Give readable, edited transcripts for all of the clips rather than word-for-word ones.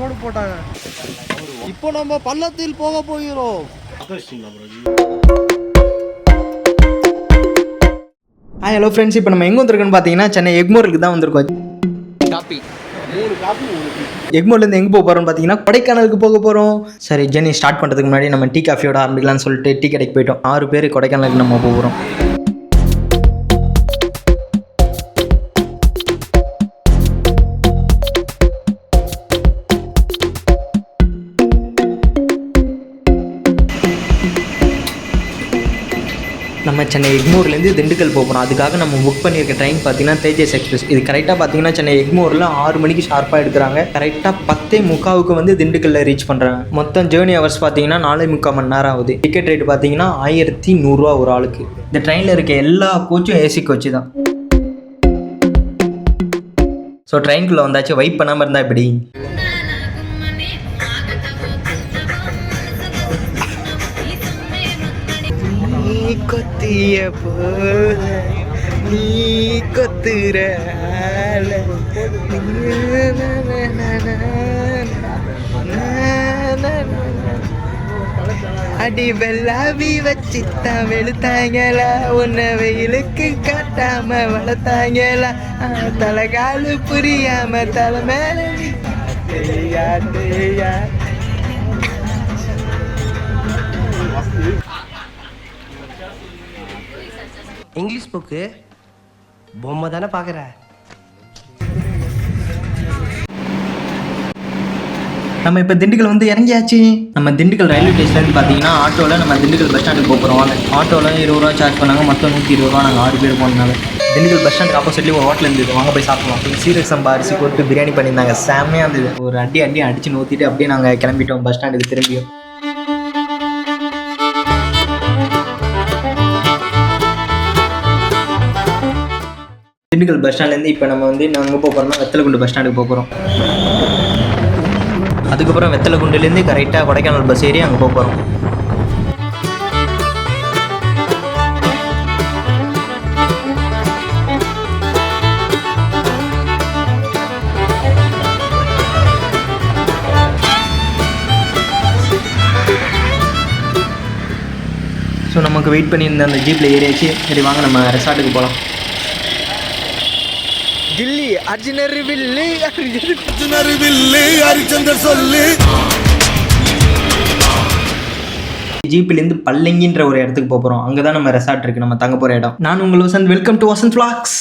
Road போட்டாங்க. இப்போ நம்ம பள்ளத்தில் போக போகிறோம். ஹாய் ஹலோ ஃப்ரெண்ட்ஸ், இப்போ நம்ம எங்கே வந்திருக்கோன்னு பார்த்தீங்கன்னா சென்னை எக்மோருக்கு தான் வந்திருக்கோம். காப்பி எக்மோர்லேருந்து எங்கே போக போகிறோம்னு பார்த்தீங்கன்னா கொடைக்கானலுக்கு போக போகிறோம். சரி, ஜெர்னி ஸ்டார்ட் பண்ணுறதுக்கு முன்னாடி நம்ம டீ காஃபியோட ஆரம்பிக்கலாம்னு சொல்லிட்டு டீ கடைக்கு போயிட்டோம். 6 பேர் கொடைக்கானலுக்கு நம்ம போகிறோம். நம்ம சென்னை எக்மோர்லேருந்து திண்டுக்கல் போகிறோம். அதுக்காக நம்ம புக் பண்ணியிருக்க ட்ரெயின் பார்த்தீங்கன்னா தேஜஸ் எக்ஸ்பிரஸ். இது கரெக்டாக பார்த்தீங்கன்னா சென்னை எக்மோரில் 6 மணிக்கு ஷார்ப்பாக எடுக்கிறாங்க. கரெக்டாக 10:45 வந்து திண்டுக்கல்லில் ரீச் பண்ணுறாங்க. மொத்தம் ஜேர்னி ஹவர்ஸ் பார்த்தீங்கன்னா 4.25 மணி நேரம் ஆகுது. டிக்கெட் ரேட் பார்த்தீங்கன்னா 1100 ரூபா ஒரு ஆளுக்கு. இந்த ட்ரெயினில் இருக்க எல்லா கோச்சும் ஏசி கோச்சு தான். ஸோ ட்ரெயின்குள்ளே வந்தாச்சு. வெயிட் பண்ணாமல் இருந்தால் இப்படி கொத்திய போல நீ கொத்துற அடி வெள்ளாவி வச்சுத்தான் வெளுத்தாங்களா, உன்னை வெயிலுக்கு காட்டாம வளர்த்தாங்களா, தலைகாலு புரியாம தலை மேல இங்கிலீஷ் புக்கு பொம்மை தானே பார்க்குற. நம்ம இப்போ திண்டுக்கல் வந்து இறங்கியாச்சு. நம்ம திண்டுக்கல் ரயில்வே ஸ்டேஷன்லேருந்து பார்த்தீங்கன்னா ஆட்டோவில் நம்ம திண்டுக்கல் பஸ் ஸ்டாண்டுக்கு போகிறோம். அந்த ஆட்டோவில் 20 ரூபா சார்ஜ் பண்ணாங்க. மொத்தம் 120 ரூபா. நாங்கள் 6 பேர் போனதுனால திண்டுக்கல் பஸ் ஸ்டாண்டுக்கு ஆப்போசிட்லேயே ஒரு ஹோட்டல் இருந்தது. வாங்க போய் சாப்பிடுவோம். சீரக சம்பா அரிசி போட்டு பிரியாணி பண்ணியிருந்தாங்க. செம்மையாக இருந்தது. ஒரு அடி அடிச்சு நோத்திட்டு அப்படியே நாங்கள் கிளம்பிட்டோம் பஸ் ஸ்டாண்டுக்கு திரும்பியும். திண்டுக்கல் பஸ் ஸ்டாண்ட்லேருந்து இப்போ நம்ம வந்து நாங்கள் போக போகிறோம்னா வெத்தலைக்குண்டு பஸ் ஸ்டாண்டுக்கு போக போகிறோம். அதுக்கப்புறம் வெத்தலைக்குண்டுலேருந்து கரெக்டாக கொடைக்கானல் பஸ் ஏறி அங்கே போக போகிறோம். ஸோ நமக்கு வெயிட் பண்ணியிருந்த அந்த ஜீப்பில் ஏறியாச்சு. சரி வாங்க நம்ம ரெசார்ட்டுக்கு போகலாம். கில்லி அர்ஜுனர் வில்லு ஹரிச்சந்தர் சொல்லு. ஜீப்பிலேருந்து பல்லங்கின்ற ஒரு இடத்துக்கு போகிறோம். அங்கே தான் நம்ம ரெசார்ட் இருக்குது, நம்ம தங்க போகிற இடம். நான் உங்கள் Vasanth. Welcome to Vasanth vlogs.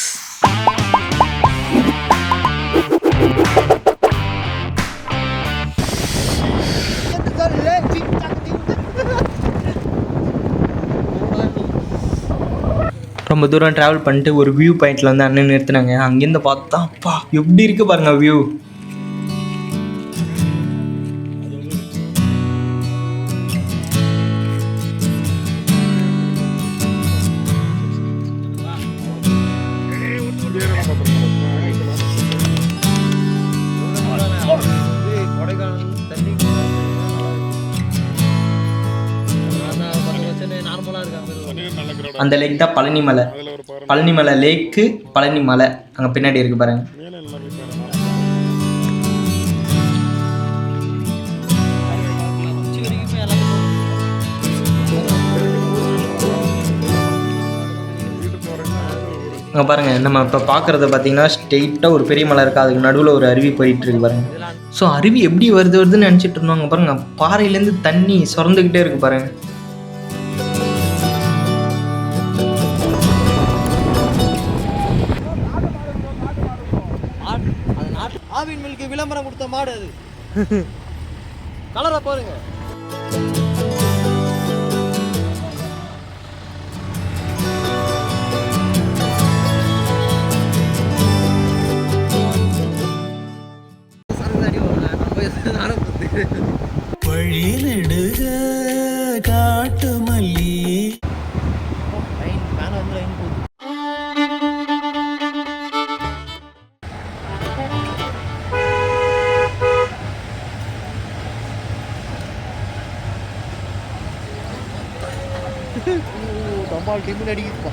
ரொம்ப தூரம் ட்ராவல் பண்ணிட்டு ஒரு வியூ பாயிண்டில் வந்து அண்ணன் நிறுத்தினாங்க. அங்கேருந்து பார்த்தா அப்பா எப்படி இருக்கு பாருங்க வியூ. அந்த லேக் தான் பழனிமலை. பழனிமலை லேக்கு, பழனிமலை அங்கே பின்னாடி இருக்கு பாருங்க. அங்கே பாருங்க, நம்ம இப்போ பார்க்குறத பார்த்தீங்கன்னா ஸ்ட்ரெயிட்டாக ஒரு பெரிய மலை இருக்குது. அதுக்கு நடுவில் ஒரு அருவி போயிட்டு இருக்கு பாருங்க. ஸோ அருவி எப்படி வருதுன்னு நினச்சிட்டு இருந்தோம். அங்கே பாருங்க, பாறையிலேருந்து தண்ணி சுரந்துக்கிட்டே இருக்கு பாருங்க. ஆவின் மில்க்கு விளம்பரம் கொடுத்த மாடு அது. கலரை பாருங்க. வழி நெடுக காட்டு மல்லி. தம்பால் டீம் அடிக்குதுப்பா.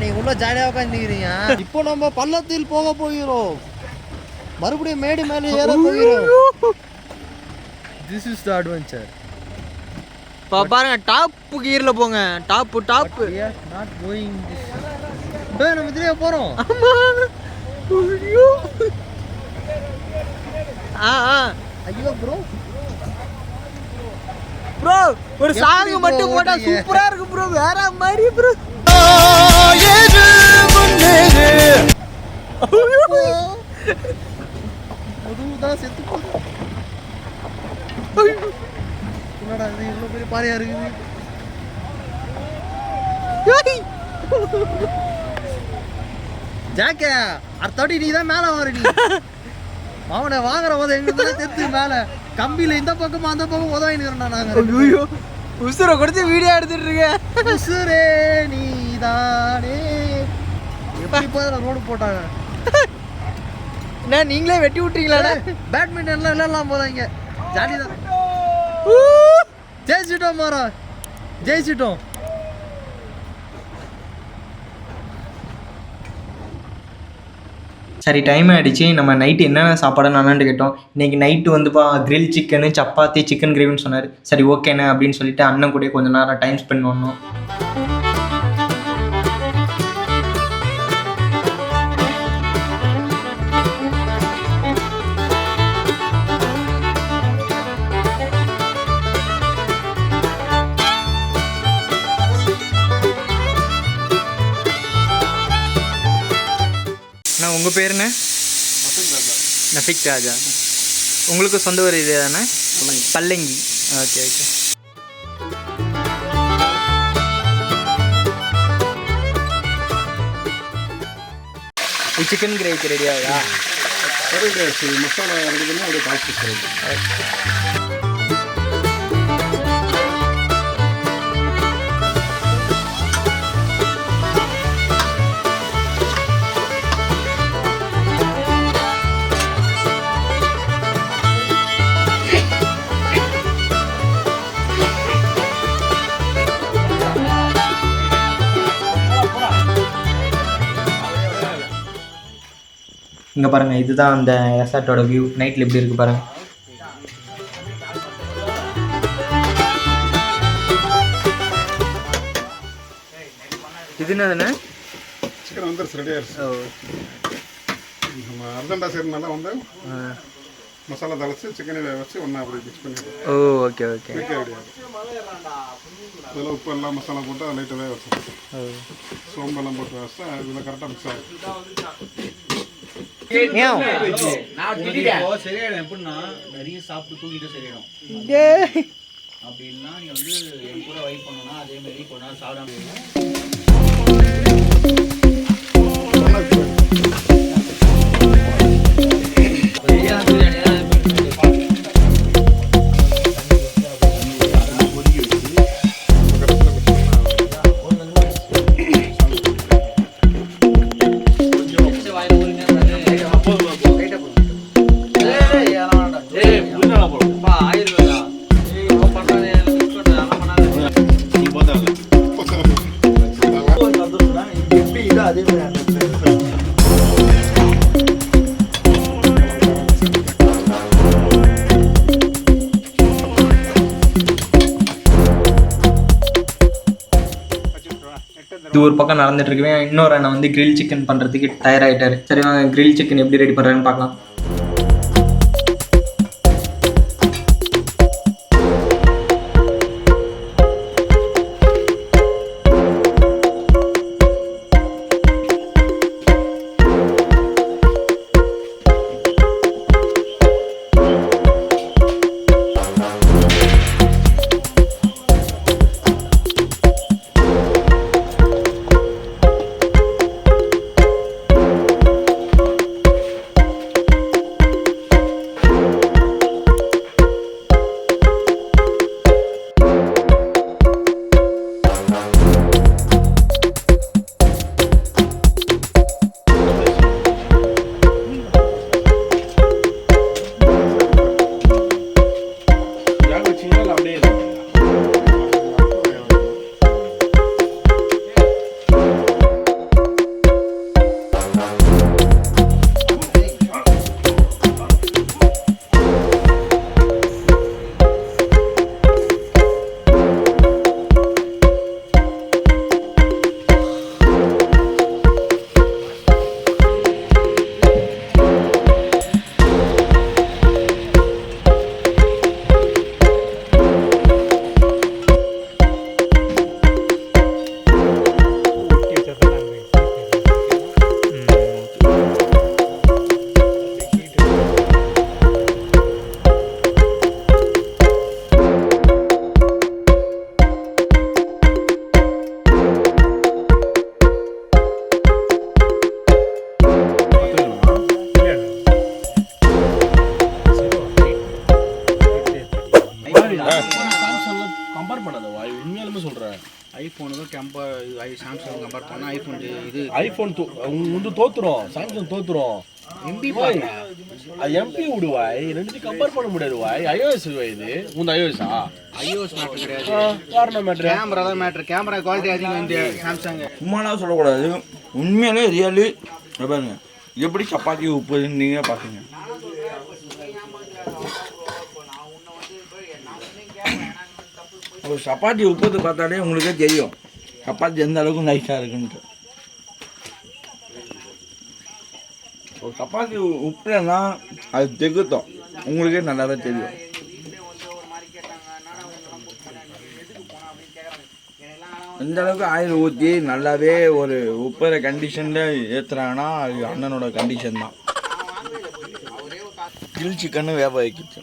நீங்க உள்ள ஜாலியாக உட்காந்துக்கிறீங்க. இப்போ நம்ம பள்ளத்தில் போக போகிறோம். மறுபடியும் மேடு மேலே ஏற போகிறோம். This is the adventure. பாருங்க டாப் கியர்ல போங்க. Top not going this. நம்ம இதுலயே போறோம். ஐயோ ப்ரோ ஒரு சாங் மட்டும் போட்டா சூப்பரா இருக்கு ப்ரோ. வேற மாதிரி ப்ரோ. முதுகுதான் செத்து போகுது. என்னடா இது இவ்வளவு பெரிய பாறையா இருக்குது. ஜாக்கே அடுத்தாடி நீ தான் மேல வர. நீ அவனை வாங்குற போது எங்க தெத்து மேல கம்பியில இந்த பக்கமா அந்த பக்கம் உதவிக்கிறா. நாங்க உசுரை கொடுத்து வீடியோ எடுத்துட்டு இருக்கேன். உசுரே நீதானே. எப்படி போய் ரோடு போட்டாங்க. என்ன நீங்களே வெட்டி விட்டுறீங்களா? பேட்மிண்டன்லாம் விளையாடலாம் போதாங்க. ஜாலி தான். ஜெயிச்சிட்டோம் மாறா, ஜெயிச்சிட்டோம். சரி டைம் ஆகிடுச்சு. நம்ம நைட்டு என்னென்ன சாப்பாடு நானான்னு கேட்டோம். இன்றைக்கி நைட்டு வந்துப்பா கிரில் சிக்கனு, சப்பாத்தி, சிக்கன் கிரேவின்னு சொன்னார். சரி ஓகேண்ணே அப்படின்னு சொல்லிட்டு அண்ணன் கூட கொஞ்சம் நேரம் டைம் ஸ்பெண்ட் பண்ணோம். அண்ணா உங்கள் பேர் என்ன? நஃபிக் ராஜா. உங்களுக்கு சொந்த ஊர் இது தானே? பல்லங்கி. Okay okay. சிக்கன் கிரேவிக்கு ரெடி ஆகுதா? மசாலா இருக்குதுன்னா அப்படியே காய்ச்சி. இங்கே பாருங்கள், இதுதான் அந்த ரெசார்ட்டோட வியூ. நைட்டில் எப்படி இருக்குது பாருங்கள். இது என்னதுண்ணே? சிக்கன் வந்து ரெடி ஆயிடுச்சு. நம்ம அர்ஜென்ட்டாக செய்யறதுனால வந்து மசாலா தளச்சு சிக்கனை வேக வச்சு ஒன்றா அப்படி மிக்ஸ் பண்ணிடுவோம். ஓ ஓகே ஓகே. அதில் உப்பு எல்லாம் மசாலா போட்டு அதை லைட்டாக வேக வச்சுருக்கோம். சோம்பெல்லாம் போட்டு வச்சா இதில் கரெக்டாக மிக்ஸ் ஆகும். சரியாயிடும். எப்படின்னா நிறைய சாப்பிட்டு தூக்கிட்டு சரியாயிடும். அப்படின்னா நீ வந்து என் கூட வைப் பண்ணணும்னா அதே மாதிரி கொஞ்ச நாள் சாப்பிடாம இது ஒரு பக்கம் நடந்துட்டு இருக்கவே இன்னொரு அண்ணன் வந்து கிரில் சிக்கன் பண்ணுறதுக்கு தயாராகிட்டார். சரி வாங்க கிரில் சிக்கன் எப்படி ரெடி பண்ணுறாருன்னு பார்க்கலாம். ஐஃபோனுக்கும் சாம்சங் கம்பேர் பண்ணால் ஐஃபோன் இது ஐஃபோன் வந்து தோத்துரும், சாம்சங் தோத்துரும். எம்பி அது எம்பி விடுவாய், ரெண்டுத்தையும் கம்பேர் பண்ண முடியாது வாய். iOS இது உங்க iOS-ஆ? iOS மேட்ரு கிடையாது, காரணம் மேட்ரு கேமரா தான் மேட்ரு. கேமரா குவாலிட்டி அதிகம் வந்து சாம்சங். சும்மாலாம் சொல்லக்கூடாது, உண்மையிலே ரியலி பாருங்க எப்படி சப்பாத்தி உப்புன்னு நீங்க பார்த்தீங்க. ஒரு சப்பாத்தி உப்புறது பார்த்தாலே உங்களுக்கே தெரியும் சப்பாத்தி எந்த அளவுக்கு நைஸாக இருக்குன்ட்டு. ஒரு சப்பாத்தி உப்புலன்னா அது தெகுத்தம் உங்களுக்கே நல்லாவே தெரியும். எந்த அளவுக்கு ஆயில் ஊற்றி நல்லாவே ஒரு உப்புற கண்டிஷனில் ஏற்றுறாங்கன்னா அது அண்ணனோட கண்டிஷன் தான். கிரில் சிக்கன்னு வேக வைக்கிச்சு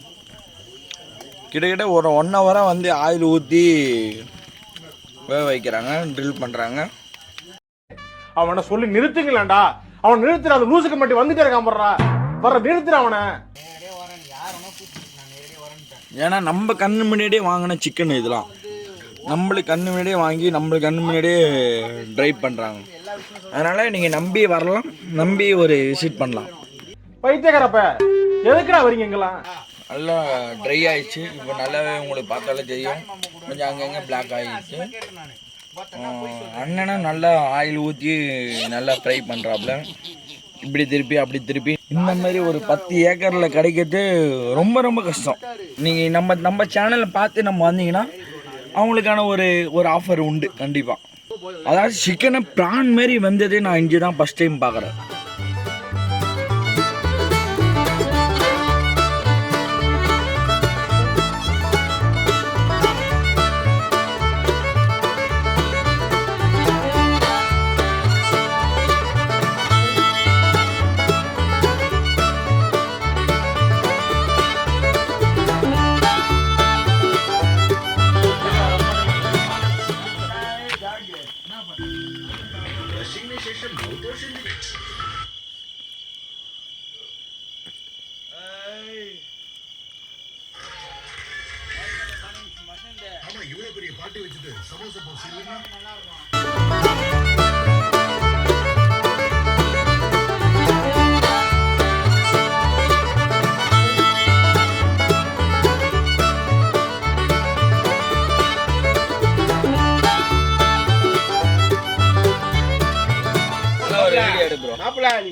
கிட்டத்தட்ட ஒரு 1 ஹவராக வந்து ஆயில் ஊற்றி வேக வைக்கிறாங்க, ட்ரில் பண்ணுறாங்க. அவனை சொல்லி நிறுத்துங்களேன்டா, அவன் நிறுத்துற. அந்த லூசுக்கு மட்டும் வந்துட்டே இருக்கான் வர நிறுத்துற அவனை. ஏன்னா நம்ம கண்ணு முன்னாடியே வாங்கின சிக்கன் இதெல்லாம் நம்மளுக்கு கண்ணு முன்னாடியே வாங்கி நம்மளுக்கு கண்ணு முன்னாடியே ட்ரைவ் பண்ணுறாங்க. அதனால் நீங்கள் நம்பி வரலாம், நம்பி ஒரு விசிட் பண்ணலாம். பைத்தியக்காரப்ப எதுக்குடா வரீங்க இங்கெல்லாம்? நல்லா ட்ரை ஆயிடுச்சு. இப்போ நல்லாவே உங்களுக்கு பார்த்தாலே தெரியும், கொஞ்சம் அங்கங்கே பிளாக் ஆகிடுச்சு. அண்ணனும் நல்லா ஆயில் ஊற்றி நல்லா ஃப்ரை பண்ணுறாப்புல. இப்படி திருப்பி அப்படி திருப்பி இந்த மாதிரி ஒரு 10 ஏக்கரில் கிடைக்கிறது ரொம்ப ரொம்ப கஷ்டம். நீங்கள் நம்ம சேனலை பார்த்து நம்ம வந்தீங்கன்னா அவங்களுக்கான ஒரு ஆஃபர் உண்டு கண்டிப்பாக. அதாவது சிக்கனை ப்ரான் மாரி வந்ததே நான் இங்கே தான் ஃபஸ்ட் டைம் பார்க்குறேன்.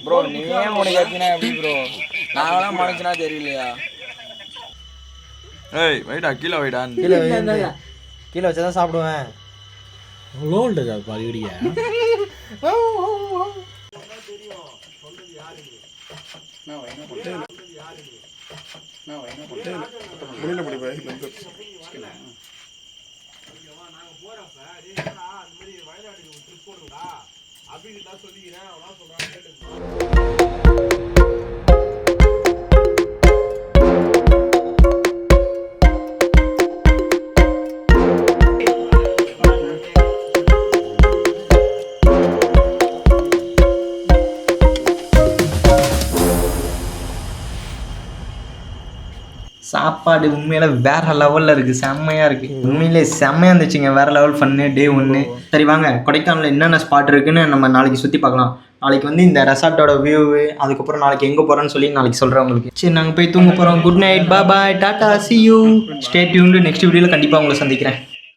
ப்ரோ நீ ஏன் உனக்கு ஆச்சுன்னா எப்படி ப்ரோ? நாங்களாம் மனுச்சுனா தெரியலையா? ஏய் வைடா கீழே வைடா. கீழே வச்சாதான் சாப்பிடுவேன். லோல்டா பாடிய முடியல முடிப்பா. சாப்பாடு உண்மையில வேற லெவலில் இருக்குது, செம்மையாக இருக்குது. உண்மையிலே செம்மையாக இருந்துச்சுங்க, வேற லெவல் ஃபன்னு டே 1. சரி வாங்க கொடைக்கானலில் என்னென்ன ஸ்பாட் இருக்குன்னு நம்ம நாளைக்கு சுற்றி பார்க்கலாம். நாளைக்கு வந்து இந்த ரெசார்ட்டோட வியூவு, அதுக்கப்புறம் நாளைக்கு எங்கே போகிறோன்னு சொல்லி நாளைக்கு சொல்கிறேன் உங்களுக்கு. சரி நாங்கள் போய் தூங்க போகிறோம். Good night, bye, Tata, see you, stay tuned. Next வீடியோவில் கண்டிப்பாக உங்களை சந்திக்கிறேன்.